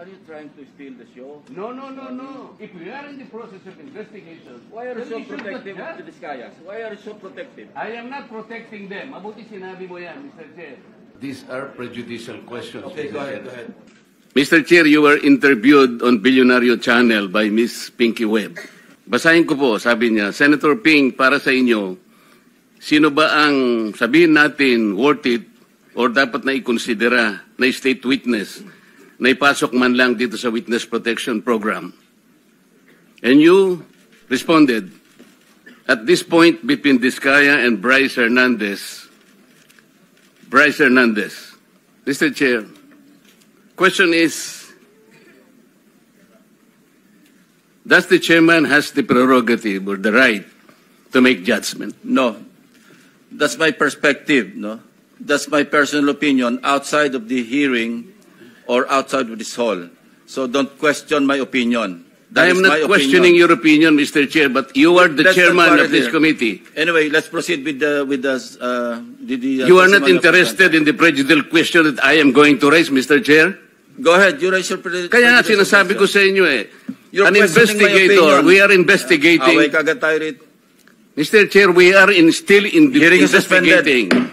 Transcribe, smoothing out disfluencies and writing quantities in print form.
Are you trying to steal the show? No, no, no, no. If we are in the process of investigation, Why are you then so we should not protective of judge. the Vizcayas? Why are you so protective? I am not protecting them. Mabuti sinabi mo yan, Mr. Chair. These are prejudicial questions. Okay, go ahead, go ahead. Mr. Chair, you were interviewed on Billionario Channel by Miss Pinky Webb. Basahin ko po, sabi niya, Senator Ping, para sa inyo, sino ba ang sabihin natin worth it or dapat na ikonsidera na state witness na ipasok man lang dito sa Witness Protection Program? And you responded, at this point between Vizcaya and Bryce Hernandez, Mr. Chair, question is, does the chairman has the prerogative or the right to make judgment? No. That's my perspective, no? That's my personal opinion outside of the hearing or outside of this hall. So don't question my opinion. That I am is my not questioning opinion. your opinion, Mr. Chair, but you are the Let's not chairman quarrel of this here. committee. Anyway, let's proceed with the You are not testimony of interested in the prejudicial question that I am going to raise, Mr. Chair? Go ahead, you raise your Kaya nga sinasabi ko sa inyo eh. You're An questioning my investigator, opinion. we are investigating. Away kagad tayo rito. Mr. Chair, we are still in the Hearing is suspended. investigating.